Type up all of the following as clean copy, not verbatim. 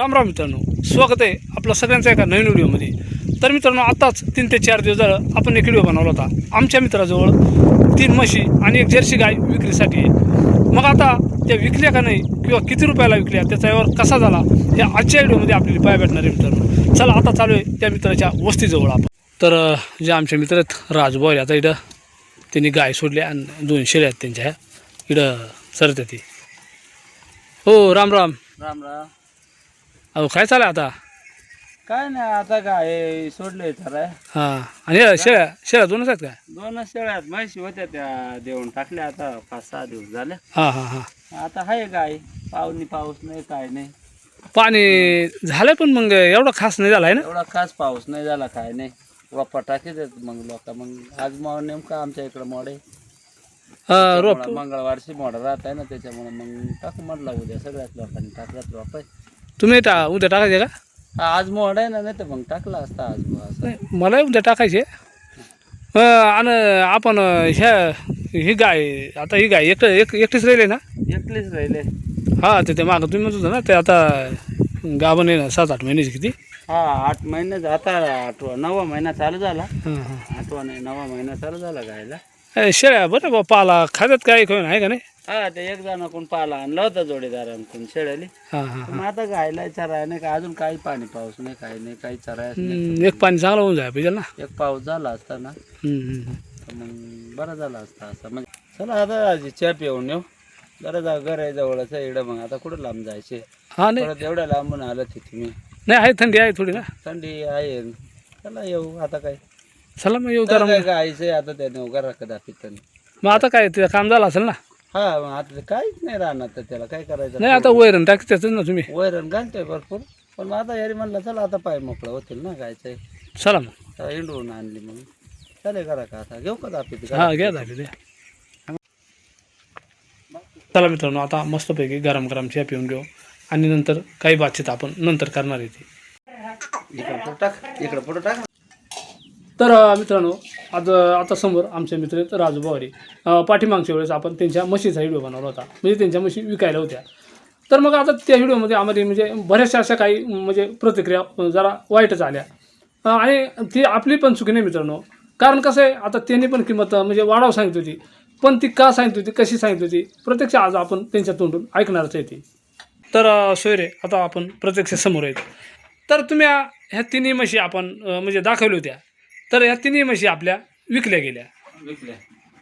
राम राम मित्रांनो, स्वागत आहे आपलं सगळ्यांचं एका नवीन व्हिडिओमध्ये. तर मित्रांनो, आताच 3 ते 4 दिवस झालं आपण एक व्हिडिओ बनवला होता. आमच्या मित्राजवळ 3 म्हशी आणि एक जर्सी गाय विक्रीसाठी आहे. मग आता त्या विकल्या का नाही किंवा किती रुपयाला विकल्या त्याचा व्यवहार कसा झाला हे आजच्या व्हिडिओमध्ये आपल्याला पाहायला भेटणार आहे मित्रांनो. चला आता चालू आहे त्या मित्राच्या वस्तीजवळ आपण. तर जे आमचे मित्र आहेत राजभाऊ, आता इथं त्यांनी गाय सोडली आणि 2 शेळ्या आहेत त्यांच्या इथं सरते ती. हो, राम राम. राम राम. अहो, काय चालू आहे आता? काय नाही, आता काय सोडले तर हां. आणि या शेळ्या 2च आहेत का? 2 शेळ्या आहेत. म्हशी होत्या त्या देऊन टाकल्या आता 5-6 दिवस झाले. हां हां हां. आता आहे गाय. पाऊस नाही, काय नाही. पाणी झालं पण मग एवढा खास नाही झाला आहे ना? एवढा खास पाऊस नाही झाला, काय नाही. रोपा टाकीत मग लोक. मग आज नेमका आमच्या इकडं मोडे रोप मंगळवारची मोड राहत आहे ना, त्याच्यामुळे मग टाकू म्हटलं. उद्या सगळ्याच लोकांनी टाकल्यात रोप. तुम्ही उद्या टाकायचे का? आज मोड आहे ना, नाही तर मग टाकला असता आज. नाही, मलाही उद्या टाकायचे. आणि आपण ही गाय आता ही गाय एकटीच राहिले ना? एकलीच राहिले. हां, ते मागं तुम्ही म्हणत होता ना, ते आता गाभण आहे ना 7-8 महिन्याची किती? हा, 8 महिने आता 9वा महिना चालू झाला. हां हां. 8वा नाही 9वा महिना चालू झाला गायला. शेळ्या बरं बा, पाला खात्यात काय कोण आहे का नाही? हा, ते एक जणाकडून पाला आणला होता जोडीदारांकडून शेळ्याली. हां हां. मग आता गायला चराय नाही का, अजून काही पाणी पाऊस नाही, काही नाही, काही चरायच नाही. एक पाणी चांगलं होऊन जायला पाहिजे ना. एक पाऊस झाला असता ना तर मग बरं झाला असता असं. म्हणजे चला आता आजी चहा पिऊन येऊ. जरा घर आहे जवळच आहे इकडं. मग आता कुठं लांब जायचे? हां. नाही परत एवढ्या लांबून आलं ते तुम्ही. नाही, आहे थंडी आहे थोडी ना. थंडी आहे. चला येऊ आता. काय चला मग येऊ. काय गायचं आता त्याने घरा कदा पितं. मग आता काय ते काम झालं असेल ना? हा, मग आता ते काहीच नाही राहणार तर त्याला काय करायचं. नाही, आता वैरण टाकतेच ना तुम्ही. वैरण घालतोय भरपूर. पण मग आता यारी म्हणलं चला आता पाय मोकळं होतील ना गायचं. चला मग. तर इंडवून आणली मग. चालेल करा का आता घेऊ का दापी? हां, घ्या दाबी द्या. चला मित्रांनो, आता मस्तपैकी गरम गरम चहा पिऊन घेऊ आणि नंतर काही बातचीत आपण नंतर करणार आहे ती. इकडं पुढं टाक. तर मित्रांनो, आता समोर आमचे मित्र आहेत राजूभाऊ. पाठीमागच्या वेळेस आपण त्यांच्या म्हशीचा व्हिडिओ बनवला होता, म्हणजे त्यांच्या म्हशी विकायला होत्या. तर मग आता त्या व्हिडिओमध्ये आम्हाला म्हणजे बऱ्याचशा अशा काही म्हणजे प्रतिक्रिया जरा वाईटच आल्या. आणि ती आपली पण चुकी नाही मित्रांनो. कारण कसं आहे, आता त्यांनी पण किंमत म्हणजे वाढावं सांगितली होती, पण ती का सांगितली होती, कशी सांगितली होती, प्रत्यक्ष आज आपण त्यांच्या तोंडून ऐकणारच आहे ती. तर सोयरे, आता आपण प्रत्यक्ष समोर आहेत. तर तुम्ही ह्या 3 म्हशी आपण म्हणजे दाखवल्या होत्या. तर ह्या 3 म्हशी आपल्या विकल्या गेल्या.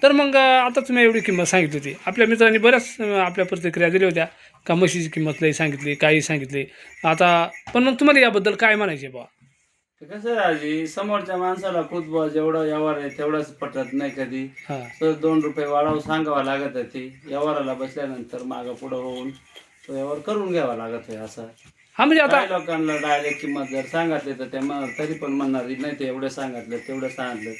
तर मग आता तुम्ही एवढी किंमत सांगितली होती. आपल्या मित्रांनी बऱ्याच आपल्या प्रतिक्रिया दिल्या होत्या का म्हशीची किंमत लई सांगितली, काही सांगितली. आता पण मग तुम्हाला याबद्दल काय म्हणायचे बा? कसं राजी, समोरच्या माणसाला खुद जेवढा व्यवहार आहे तेवढाच पटत नाही कधी. हां. तर 2 रुपये वाढवून सांगावा लागत आहे. ती व्यवहाराला बसल्यानंतर मागं पुढं होऊन तो व्यवहार करून घ्यावा लागत आहे असं. हां, म्हणजे आता काही लोकांना डायरेक्ट किंमत जर सांगितली तर ते तरी पण म्हणणार नाही, ते एवढं सांगितलं तेवढं सांगितलं.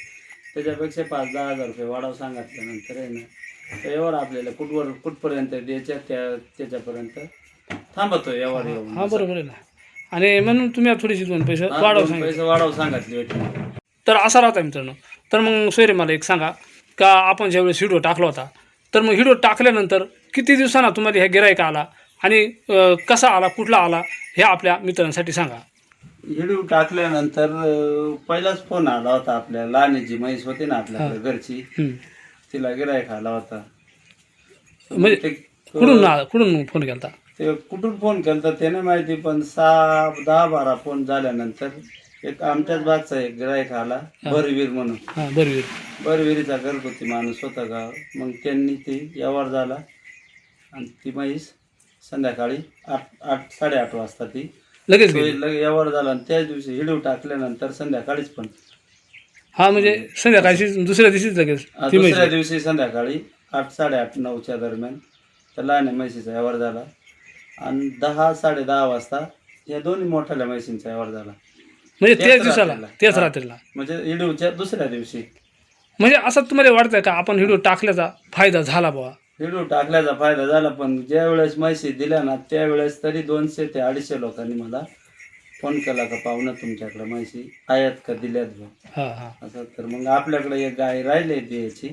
त्याच्यापेक्षा 5-10 हजार रुपये वाढव सांगितल्यानंतर आहे ना, तर व्यवहार आपल्याला कुठपर्यंत द्यायच्या त्याच्यापर्यंत थांबतो व्यवहार येऊन. हां, बरोबर आहे ना. आणि म्हणून तुम्ही थोडीशी 2 पैसे वाढव सांगितले होते. तर असा राहता मित्रांनो. तर मग सोयरे, मला एक सांगा का आपण ज्यावेळेस व्हिडिओ टाकला होता, तर मग व्हिडिओ टाकल्यानंतर किती दिवसांना तुम्हाला ह्या गिऱ्हाईक आला आणि कसा आला, कुठला आला, हे आपल्या मित्रांसाठी सांगा. व्हिडिओ टाकल्यानंतर पहिलाच फोन आला होता. आपल्या लहानीची म्हैस होती ना आपल्याकडे घरची, तिला गिऱ्हाईक आला होता. म्हणजे कुठून फोन केला? ते कुठून फोन केला ते नाही माहिती, पण 10-12 फोन झाल्यानंतर एक आमच्याच भागचा एक गिऱ्हाईक आला, बरवीर म्हणून. हां, बरविरीचा घरगुती माणूस होता गाव. मग त्यांनी ती व्यवहार झाला आणि ती म्हैस संध्याकाळी 8-8:30 वाजता ती लगेच व्यवहार झाला. आणि त्याच दिवशी व्हिडिओ टाकल्यानंतर संध्याकाळीच पण. हां, म्हणजे संध्याकाळची दुसऱ्या दिवशीच लगेच दुसऱ्या दिवशी संध्याकाळी 8-8:30-9च्या दरम्यान त्या लहान म्हशीचा व्यवहार झाला. आणि 10-10:30 वाजता या दोन्ही मोठ्याल्या म्हशींचा व्यवहार झाला. म्हणजे त्याच दिवसाला, त्याच रात्रीला, म्हणजे व्हिडिओच्या दुसऱ्या दिवशी. म्हणजे असं तुम्हाला वाटतंय का आपण व्हिडिओ टाकल्याचा फायदा झाला बाबा? व्हिडिओ टाकल्याचा फायदा झाला, पण ज्या वेळेस म्हशी दिल्या ना त्यावेळेस तरी 200 ते 250 लोकांनी मला फोन केला का पाहुणं तुमच्याकडे म्हशी आहेत का, दिल्यात बा. हां हां. असं. तर मग आपल्याकडे एक गाय राहिली द्यायची,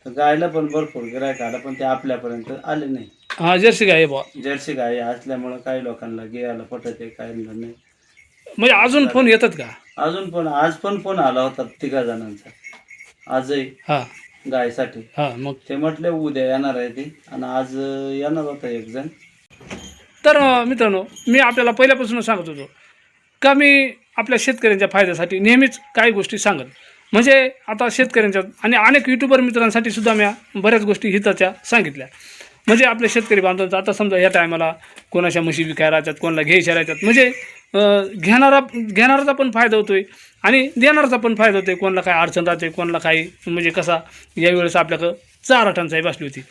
तर गायला पण भरपूर गिऱ्हाईक आला, पण ते आपल्यापर्यंत आले नाही. हा जर्सी गाय आहे बुवा. जर्सी गाय असल्यामुळं काही लोकांना घ्यायला पटते काही नाही. म्हणजे अजून फोन येतात का? अजून पण आज पण फोन आला होता 3 जणांचा आजही हां गायसाठी. हां. मग ते म्हटले उद्या येणार आहे ते आणि आज येणार होता एक जण. तर मित्रांनो, मी आपल्याला पहिल्यापासूनच सांगत होतो का मी आपल्या शेतकऱ्यांच्या फायद्यासाठी नेहमीच काही गोष्टी सांगत. म्हणजे आता शेतकऱ्यांच्या आणि अनेक यूट्यूबर मित्रांसाठी सुद्धा मी बऱ्याच गोष्टी हिताच्या सांगितल्या. म्हणजे आपले शेतकरी बांधवांचं आता समजा या टायमाला कोणाच्या म्हशी विकायला राहतात, कोणाला घ्यायच्या राहतात. म्हणजे घेणाराचा पण फायदा होतो आहे आणि देणाराचा पण फायदा होतो आहे. कोणाला काय अडचण राहते, कोणाला काही म्हणजे कसा यावेळेस आपल्याकडं 4 टंचाई बसली होती.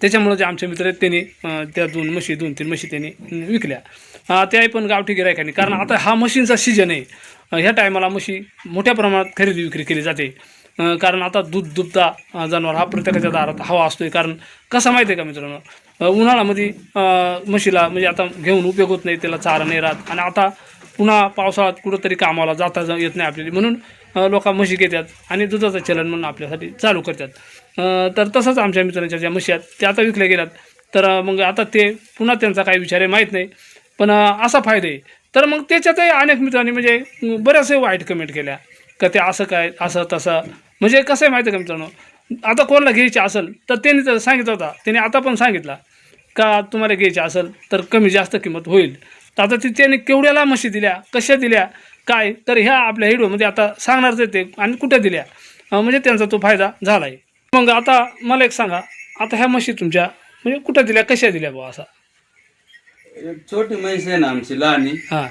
त्याच्यामुळं जे आमचे मित्र आहेत त्यांनी त्या 2-3 म्हशी त्यांनी विकल्या. त्याही पण गावठी गिरायकांनी. कारण आता हा म्हशींचा सीजन आहे. ह्या टायमाला म्हशी मोठ्या प्रमाणात खरेदी विक्री केली जाते. कारण आता दूध दुभता जनावर हा प्रत्येकाच्या दारात हवा असतो आहे. कारण कसं माहिती आहे का मित्रांनो, उन्हाळ्यामध्ये म्हशीला म्हणजे आता घेऊन उपयोग होत नाही, त्याला चारा नाही राहत. आणि आता पुन्हा पावसाळ्यात कुठंतरी कामाला जाता येत नाही आपल्याला, म्हणून लोक म्हशी घेतात आणि दुधाचं चलन म्हणून आपल्यासाठी चालू करतात. तर तसंच आमच्या मित्रांच्या ज्या म्हशी आहेत त्या आता विकल्या गेल्यात. तर मग आता ते पुन्हा त्यांचा काही विचार आहे माहीत नाही, पण असा फायदा आहे. तर मग त्याच्यातही अनेक मित्रांनी म्हणजे बऱ्याचशा वाईट कमेंट केल्या का ते असं काय असं तसं. म्हणजे कसं आहे माहिती आहे का मित्रांनो, आता कोणाला घ्यायची असेल तर त्यांनी तर सांगितलं होता, त्यांनी आता पण सांगितलं का तुम्हाला घ्यायची असेल तर कमी जास्त किंमत होईल. तर आता त्यांनी केवढ्याला म्हशी दिल्या, कशा दिल्या काय, तर ह्या आपल्या व्हिडिओमध्ये आता सांगणारच येते आणि कुठे दिल्या. म्हणजे त्यांचा तो फायदा झाला आहे. मग आता मला एक सांगा, आता ह्या म्हशी तुमच्या म्हणजे कुठं दिल्या, कशा दिल्या बुवा असा? एक छोटी म्हैस आहे ना आमची लहानी, हां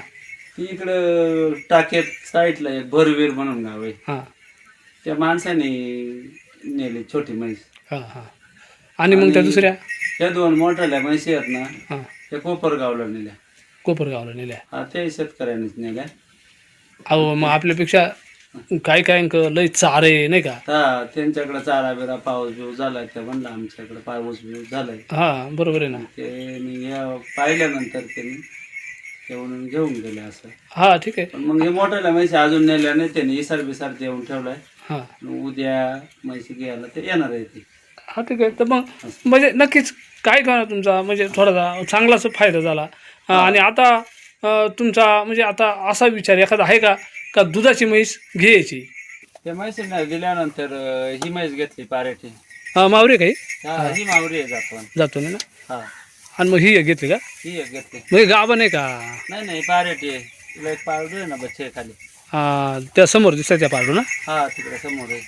ती इकडं टाक्यात साईडला एक भरवीर म्हणून गाव आहे, हां त्या माणसाने नेली छोटी म्हैस. हां हां. आणि मग त्या दुसऱ्या त्या 2 मोठ्याल्या म्हैशी आहेत ना, हां त्या कोपरगावला नेल्या. कोपरगावला नेल्या. हा ते शेतकऱ्यांनीच नेल्या. अहो मग आपल्यापेक्षा काही काय लय चारे नाही का? हा त्यांच्याकडे चारा बिरा पाऊस बिऊस झालाय, त्या म्हणलं आमच्याकडे पाऊस बिऊस झालाय. हां बरोबर आहे ना. ते पाहिल्यानंतर त्यांनी येऊन घेऊन गेले असं. हां ठीक आहे. पण मग हे मोठ्याला म्हैशी अजून नेल्या नाही त्यांनी, इसार बिसार देऊन ठेवलाय. हां उद्या म्हैशी घ्यायला ते येणार आहे ती. हां ठीक आहे. तर मग म्हणजे नक्कीच काय करा तुमचा म्हणजे थोडासा चांगलाच फायदा झाला. आणि आता तुमचा म्हणजे आता असा विचार एखादा आहे का का दुधाची म्हैस घ्यायची? त्या म्हैशींना दिल्यानंतर ही म्हैस घेतली पारेठी. मावरी काही हा ही मावरी आहे जातो. जातो ना. हा आणि मग ही घेतली का? ही एक घेतली. म्हणजे गाभा नाही का? नाही पारेठी आहे. तिला एक पारडू आहे ना बच्चे आहे खाली. त्या समोर दिसतं त्या पारडू ना? हा तिकडे समोर आहे.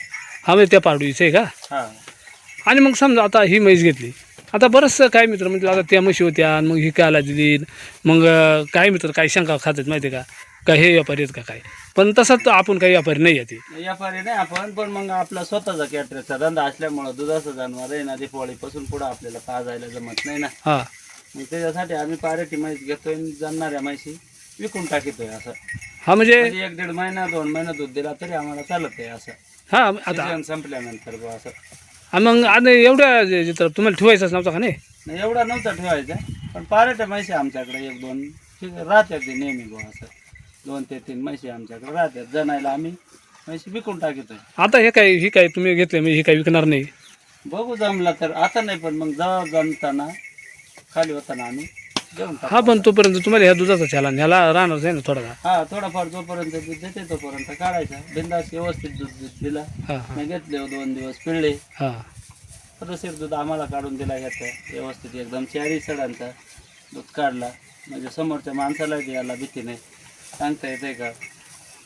हा म्हणजे त्या पारडूचं आहे का? हा आणि मग समजा आता ही म्हैस घेतली, आता बरंचसं काय मित्र म्हणजे आता त्या म्हशी होत्या आणि मग ही कायला दिली. मग काही मित्र काही शंका खातात माहिती आहे का हे व्यापारी आहेत का काय. पण तसंच आपण काही व्यापारी नाही आहे. ते व्यापारी नाही आपण, पण मग आपला स्वतःचा कॅटरेजचा धंदा असल्यामुळं दुधाचं जनावर आहे ना, दिवाळीपासून पुढं आपल्याला पाजायला जमत नाही ना. हां मग त्याच्यासाठी आम्ही पारेठी म्हैस घेतोय आणि जाणाऱ्या म्हैशी विकून टाकितोय असं. हां म्हणजे 1-1.5 महिना 2 महिना दूध दिला तरी आम्हाला चालत आहे असं. हां आता सीजन संपल्यानंतर बुवा असं. मग आता एवढ्या तर तुम्हाला ठेवायचंच नव्हतं का नाही? नाही एवढा नव्हता ठेवायचा, पण पारेठ्या म्हैशी आमच्याकडे 1-2 राहतात ते नेहमी बुवा असं. 2 ते 3 म्हैशी आमच्याकडे राहतात. जनायला आम्ही म्हैशी विकून टाकितोय. आता ही काय तुम्ही घेतले म्हणजे ही काय विकणार नाही? बघू जमला तर, आता नाही पण मग जेव्हा जमताना खाली होताना आम्ही घेऊन टाकू. हां पण तोपर्यंत तुम्हाला ह्या दुधाचा छाला ह्याला राहणारच आहे ना थोडासा. हा थोडाफार जोपर्यंत दूध देते तोपर्यंत काढायचा. बिंदास व्यवस्थित दूध दिला. हां हां मी घेतले 2 दिवस पिळले. हां रसीद दूध आम्हाला काढून दिला ह्याचं व्यवस्थित एकदम 4 सडांचा दूध काढला. म्हणजे समोरच्या माणसाला द्यायला भीती नाही, सांगता येते का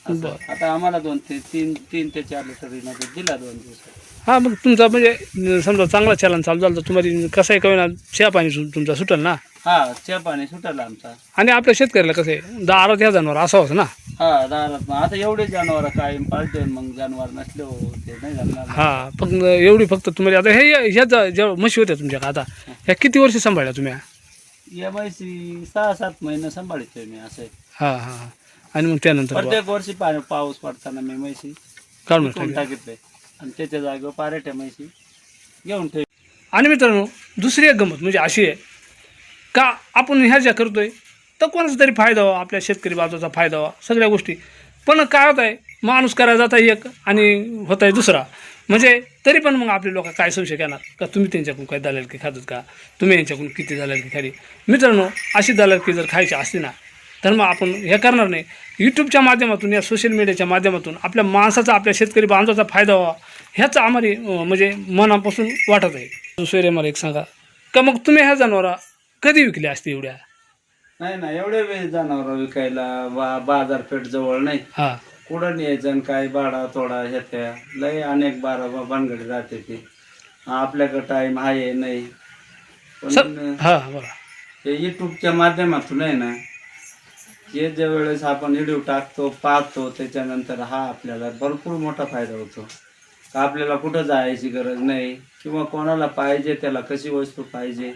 असं. आता आम्हाला 3 ते 4 लिटर दूध दिला 2 दिवसात. हां मग तुमचा म्हणजे समजा चांगला चलन चालू झालं तर तुम्हाला कसं आहे कळणार चहा पाणी तुमचा सुटेल ना. हा चहा पाणी सुटायला आमचा. आणि आपल्या शेतकऱ्याला कसं आहे दारात ह्या जनावर असावंच ना. हा दारात आता एवढे जनावर कायम पाळते, मग जनावर नसले हो ते नाही जमणार. हां फक्त एवढी फक्त तुम्हाला आता ह्या ज्या म्हशी होत्या तुमच्या आता ह्या किती वर्ष सांभाळल्या तुम्ही? या म्हैशी 6-7 महिने सांभाळतोय मी असं. हां हां. आणि मग त्यानंतर प्रत्येक वर्षी पाऊस पडताना मी म्हैशी काढून विकून टाकितोय आणि त्याच्या जागेवर पारेठ्या म्हैशी घेऊन ठेव. आणि मित्रांनो दुसरी एक गंमत म्हणजे अशी आहे का आपण ह्या ज्या करतोय तर कोणाचा तरी फायदा व्हावा, आपल्या शेतकरी बाजूचा फायदा व्हावा, सगळ्या गोष्टी. पण काय होत आहे माणूस करायला जात आहे एक आणि होत आहे दुसरा. म्हणजे तरी पण मग आपले लोक काय संशय घेणार का तुम्ही त्यांच्याकडून काय दलालकी खातात का, तुम्ही यांच्याकडून किती दलालकी खाली. मित्रांनो, अशी दलालकी जर खायची असती ना तर मग आपण हे करणार नाही. यूट्यूबच्या माध्यमातून, या सोशल मीडियाच्या माध्यमातून आपल्या माणसाचा, आपल्या शेतकरी बांधवाचा फायदा व्हावा ह्याच आम्हाला म्हणजे मनापासून वाटत आहे. दुसरे मला एक सांगा का मग तुम्ही ह्या जनावरा कधी विकल्या असते एवढ्या? नाही ना, एवढे वेळ जनावर विकायला बाजारपेठ जवळ नाही. हां कुठं न्यायचं आणि काय भाडा थोडा ह्याच्या लय अनेक भानगडी राहते ती. आपल्याकडं टाईम आहे नाही. पण हां बरं. हे यूट्यूबच्या माध्यमातून आहे ना, हे ज्या वेळेस आपण व्हिडिओ टाकतो, पाहतो, त्याच्यानंतर हा आपल्याला भरपूर मोठा फायदा होतो. का आपल्याला कुठं जायची गरज नाही किंवा कोणाला पाहिजे त्याला कशी वस्तू पाहिजे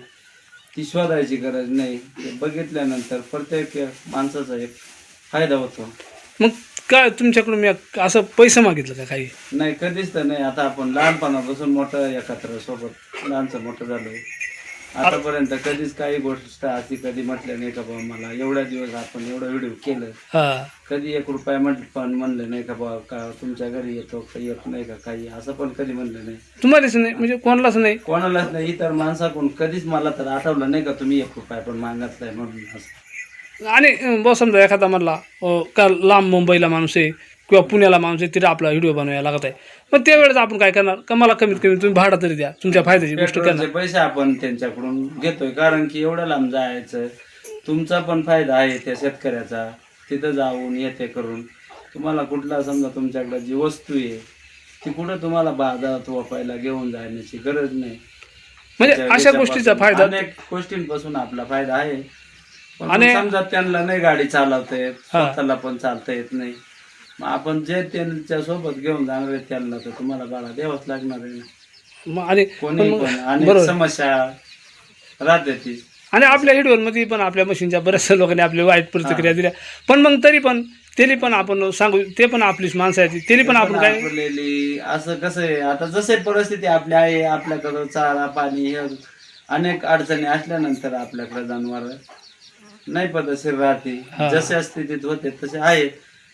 ती शोधायची गरज नाही. ते बघितल्यानंतर प्रत्येक माणसाचा एक फायदा होतो. मग काय तुमच्याकडून मी असं पैसे मागितलं का काही? नाही, कधीच तर नाही. आता आपण लहानपणापासून मोठं एकत्र सोबत लहानचं मोठं झालोय. आतापर्यंत कधीच काही गोष्ट अशी कधी म्हटलं नाही का बाबा मला एवढ्या दिवस आपण एवढं व्हिडिओ केलं, हां कधी 1 रुपया पण म्हणलं नाही का बाबा का तुमच्या घरी येतो का येत नाही का काही, असं पण कधी म्हणलं नाही. तुम्हालाच नाही म्हणजे कोणालाच नाही? कोणालाच नाही. इतर माणसाकडून कधीच मला तर आठवलं नाही का तुम्ही 1 रुपया पण मागितलाय म्हणून असं. आणि बस समजा एखादा म्हणला का लांब मुंबईला माणूस आहे किंवा पुण्याला माणूस आहे, तिथे आपला व्हिडिओ बनवायला लागत आहे, मग त्यावेळेस आपण काय करणार का मला कमीत कमी तुम्ही भाडा तरी द्या, तुमच्या फायद्याची गोष्ट करणार. पेट्रोलचे पैसे आपण त्यांच्याकडून घेतोय कारण की एवढं लांब जायचं, तुमचा पण फायदा आहे त्या शेतकऱ्याचा. तिथं जाऊन येते करून तुम्हाला कुठला समजा तुमच्याकडे जी वस्तू आहे ती कुठं तुम्हाला बाजारात वापरायला घेऊन जाण्याची गरज नाही. म्हणजे अशा गोष्टीचा फायदा अनेक गोष्टींपासून आपला फायदा आहे. पण समजा त्यांना नाही गाडी चालवता येत, स्वतःला पण चालता येत नाही, मग आपण जे त्यांच्या सोबत घेऊन जाणार आहे त्यांना तर तुम्हाला भाडा द्यावाच लागणार आहे. आणि कोणी पण अनेक समस्या राहते ती. आणि आपल्या व्हिडिओमध्ये पण आपल्या मशीनच्या बऱ्याचशा लोकांनी आपल्या वाईट प्रतिक्रिया दिल्या, पण मग तरी पण त्याला पण आपण सांगू, ते पण आपलीच माणसं आहेत, त्याला पण आपण काय असं कसं आहे. आता जसे परिस्थिती आपली आहे, आपल्याकडं चारा पाणी हे अनेक अडचणी असल्यानंतर आपल्याकडे जनावर नाही पद्धतशीर राहते. जशा स्थितीत होते तसे आहेत.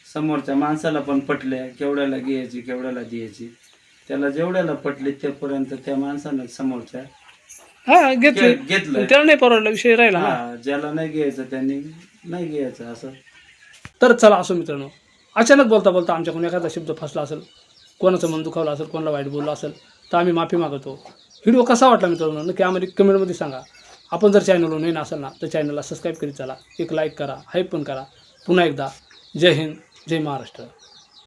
समोरच्या माणसाला पण पटले केवढ्याला घ्यायची केवढ्याला द्यायची, त्याला जेवढ्याला पटली तेपर्यंत त्या माणसानं समोरच्या घेतलं, त्याला नाही परवडला विषय राहिला ना. ज्याला नाही घ्यायचं त्यांनी नाही घ्यायचं असं. तर चला असो मित्रांनो, अचानक बोलता बोलता आमच्याकडून एखादा शब्द फसला असेल, कोणाचं मन दुखावलं असेल, कोणाला वाईट बोललं असेल तर आम्ही माफी मागवतो. व्हिडिओ कसा वाटला मित्रांनो नक्की आम्हाला कमेंटमध्ये सांगा. आपण जर चॅनलवर नवीन असेल ना तर चॅनलला सबस्क्राईब करीत चला, एक लाईक करा, हाईप पण करा. पुन्हा एकदा जय हिंद, जय महाराष्ट्र.